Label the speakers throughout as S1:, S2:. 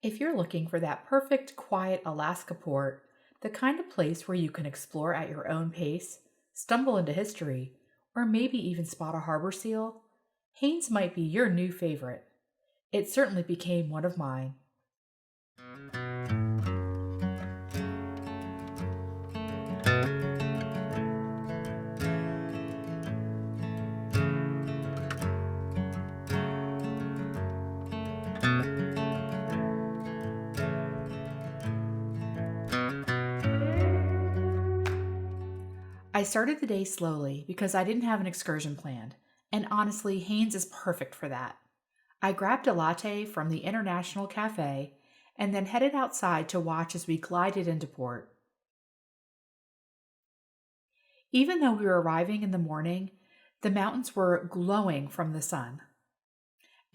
S1: If you're looking for that perfect, quiet Alaska port, the kind of place where you can explore at your own pace, stumble into history, or maybe even spot a harbor seal, Haines might be your new favorite. It certainly became one of mine. I started the day slowly because I didn't have an excursion planned, and honestly, Haines is perfect for that. I grabbed a latte from the International Cafe and then headed outside to watch as we glided into port. Even though we were arriving in the morning, the mountains were glowing from the sun.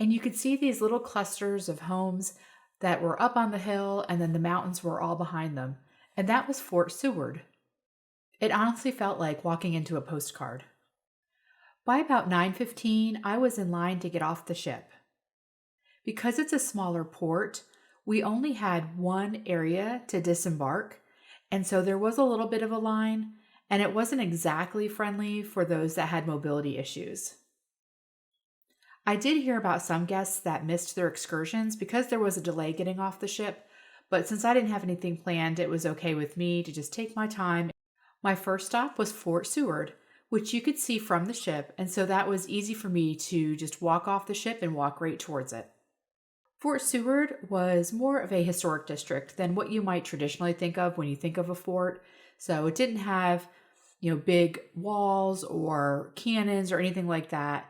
S1: And you could see these little clusters of homes that were up on the hill, and then the mountains were all behind them. And that was Fort Seward. It honestly felt like walking into a postcard. By about 9:15, I was in line to get off the ship. Because it's a smaller port, we only had one area to disembark, and so there was a little bit of a line, and it wasn't exactly friendly for those that had mobility issues. I did hear about some guests that missed their excursions because there was a delay getting off the ship, but since I didn't have anything planned, it was okay with me to just take my time. My first stop was Fort Seward, which you could see from the ship, and so that was easy for me to just walk off the ship and walk right towards it. Fort Seward was more of a historic district than what you might traditionally think of when you think of a fort. So it didn't have, big walls or cannons or anything like that.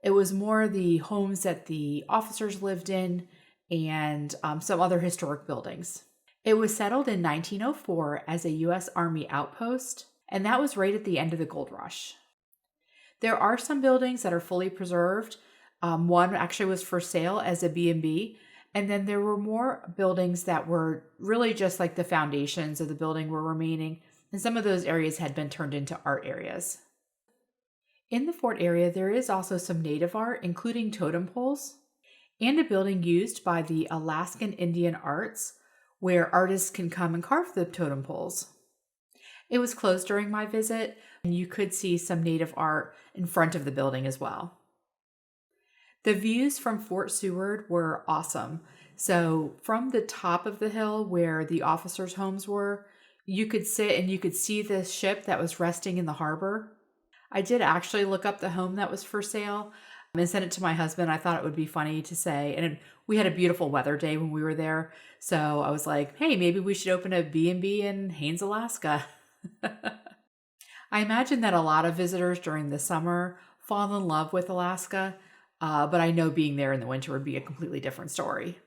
S1: It was more the homes that the officers lived in and some other historic buildings. It was settled in 1904 as a U.S. Army outpost, and that was right at the end of the gold rush. There are some buildings that are fully preserved. One actually was for sale as a B&B, and then there were more buildings that were really just like the foundations of the building were remaining, and some of those areas had been turned into art areas. In the fort area, there is also some native art, including totem poles, and a building used by the Alaskan Indian Arts, where artists can come and carve the totem poles. It was closed during my visit, and you could see some native art in front of the building as well. The views from Fort Seward were awesome. So from the top of the hill where the officers' homes were, you could sit and you could see the ship that was resting in the harbor. I did actually look up the home that was for sale and sent it to my husband. I thought it would be funny to say, and we had a beautiful weather day when we were there. So I was like, hey, maybe we should open a B&B in Haines, Alaska. I imagine that a lot of visitors during the summer fall in love with Alaska, but I know being there in the winter would be a completely different story.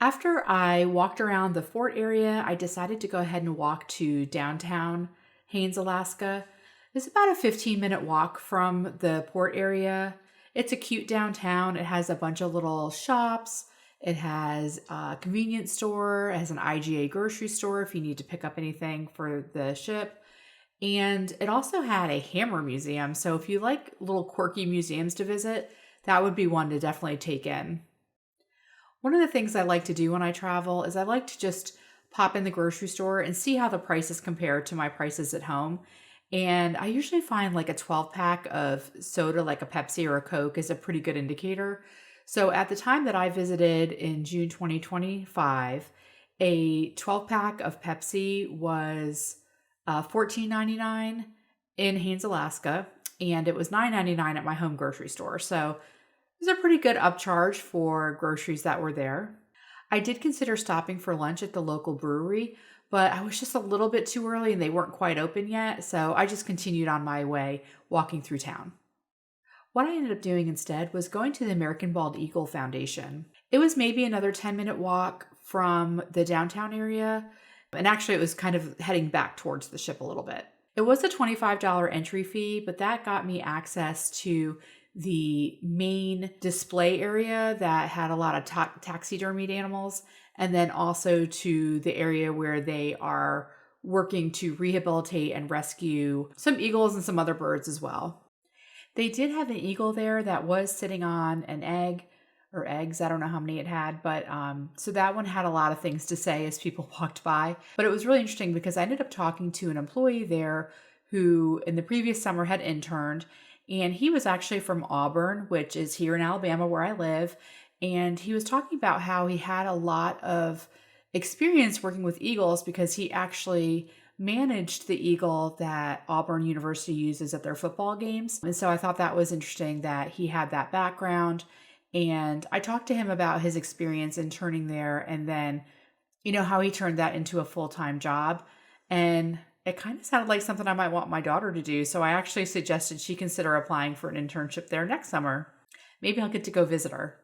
S1: After I walked around the fort area, I decided to go ahead and walk to downtown Haines, Alaska. It's about a 15-minute walk from the port area. It's a cute downtown. It has a bunch of little shops. It has a convenience store. It has an IGA grocery store if you need to pick up anything for the ship. And it also had a hammer museum. So if you like little quirky museums to visit, that would be one to definitely take in. One of the things I like to do when I travel is I like to just pop in the grocery store and see how the prices compare to my prices at home. And I usually find like a 12-pack of soda, like a Pepsi or a Coke, is a pretty good indicator. So at the time that I visited in June 2025, a 12-pack of Pepsi was $14.99 in Haines, Alaska, and it was $9.99 at my home grocery store. So it was a pretty good upcharge for groceries that were there. I did consider stopping for lunch at the local brewery, but I was just a little bit too early and they weren't quite open yet, so I just continued on my way walking through town. What I ended up doing instead was going to the American Bald Eagle Foundation. It was maybe another 10-minute walk from the downtown area, and actually it was kind of heading back towards the ship a little bit. It was a $25 entry fee, but that got me access to the main display area that had a lot of taxidermied animals, and then also to the area where they are working to rehabilitate and rescue some eagles and some other birds as well. They did have an eagle there that was sitting on an egg or eggs. I don't know how many it had, but so that one had a lot of things to say as people walked by. But it was really interesting because I ended up talking to an employee there who in the previous summer had interned, and he was actually from Auburn, which is here in Alabama where I live. And he was talking about how he had a lot of experience working with eagles because he actually managed the eagle that Auburn University uses at their football games. And so I thought that was interesting that he had that background. And I talked to him about his experience interning there and then, how he turned that into a full-time job. And it kind of sounded like something I might want my daughter to do. So I actually suggested she consider applying for an internship there next summer. Maybe I'll get to go visit her.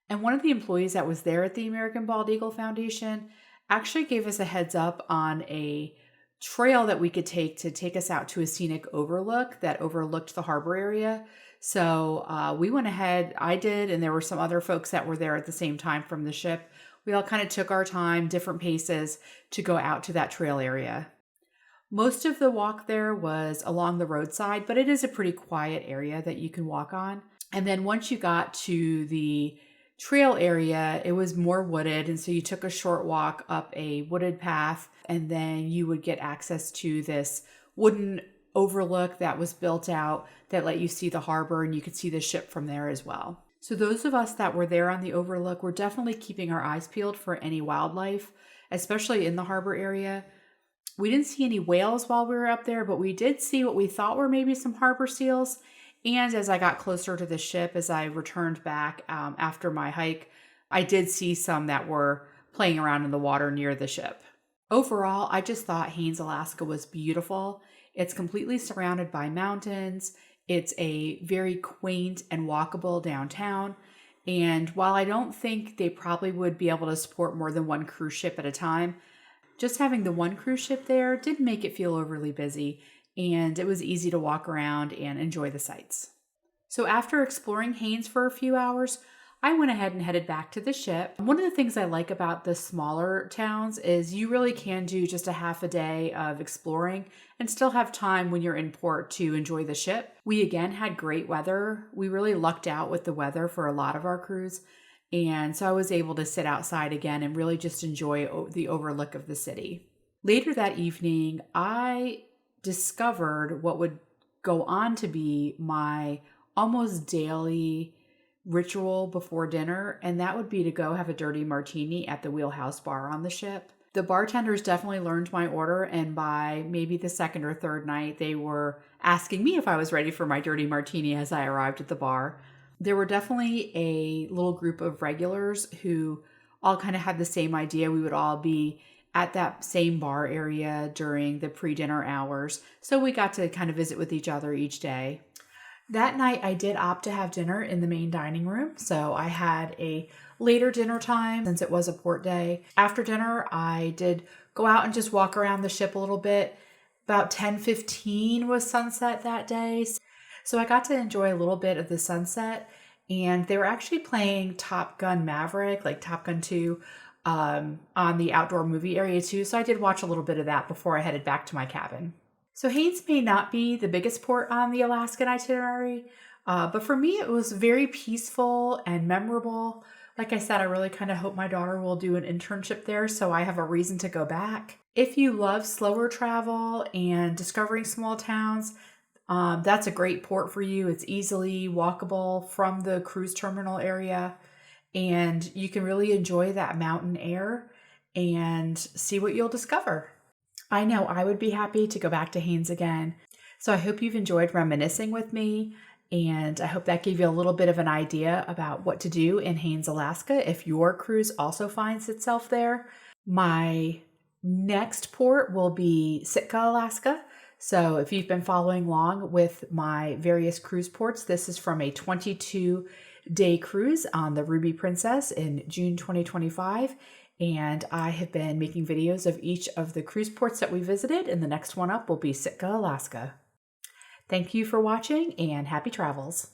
S1: And one of the employees that was there at the American Bald Eagle Foundation actually gave us a heads up on a trail that we could take us out to a scenic overlook that overlooked the harbor area. So we went ahead, I did, and there were some other folks that were there at the same time from the ship. We all kind of took our time, different paces, to go out to that trail area. Most of the walk there was along the roadside, but it is a pretty quiet area that you can walk on. And then once you got to the trail area, it was more wooded, and so you took a short walk up a wooded path, and then you would get access to this wooden overlook that was built out that let you see the harbor, and you could see the ship from there as well. So those of us that were there on the overlook were definitely keeping our eyes peeled for any wildlife, especially in the harbor area. We didn't see any whales while we were up there, but we did see what we thought were maybe some harbor seals. And as I got closer to the ship, as I returned back after my hike, I did see some that were playing around in the water near the ship. Overall, I just thought Haines, Alaska was beautiful. It's completely surrounded by mountains. It's a very quaint and walkable downtown. And while I don't think they probably would be able to support more than one cruise ship at a time, just having the one cruise ship there didn't make it feel overly busy. And it was easy to walk around and enjoy the sights. So after exploring Haines for a few hours, I went ahead and headed back to the ship. One of the things I like about the smaller towns is you really can do just a half a day of exploring and still have time when you're in port to enjoy the ship. We again had great weather. We really lucked out with the weather for a lot of our cruise. And so I was able to sit outside again and really just enjoy the overlook of the city. Later that evening, I discovered what would go on to be my almost daily ritual before dinner, and that would be to go have a dirty martini at the Wheelhouse Bar on the ship. The bartenders definitely learned my order, and by maybe the second or third night, they were asking me if I was ready for my dirty martini as I arrived at the bar. There were definitely a little group of regulars who all kind of had the same idea. We would all be at that same bar area during the pre-dinner hours. So we got to kind of visit with each other each day. That night, I did opt to have dinner in the main dining room. So I had a later dinner time since it was a port day. After dinner, I did go out and just walk around the ship a little bit. About 10:15 was sunset that day. So I got to enjoy a little bit of the sunset. And they were actually playing Top Gun Maverick, like Top Gun 2, on the outdoor movie area too. So I did watch a little bit of that before I headed back to my cabin. So Haines may not be the biggest port on the Alaskan itinerary, but for me, it was very peaceful and memorable. Like I said, I really kind of hope my daughter will do an internship there so I have a reason to go back. If you love slower travel and discovering small towns, that's a great port for you. It's easily walkable from the cruise terminal area, and you can really enjoy that mountain air and see what you'll discover. I know I would be happy to go back to Haines again. So I hope you've enjoyed reminiscing with me, and I hope that gave you a little bit of an idea about what to do in Haines, Alaska if your cruise also finds itself there. My next port will be Sitka, Alaska. So if you've been following along with my various cruise ports, this is from a 22-day cruise on the Ruby Princess in June 2025. And I have been making videos of each of the cruise ports that we visited, and the next one up will be Sitka, Alaska. Thank you for watching, and happy travels.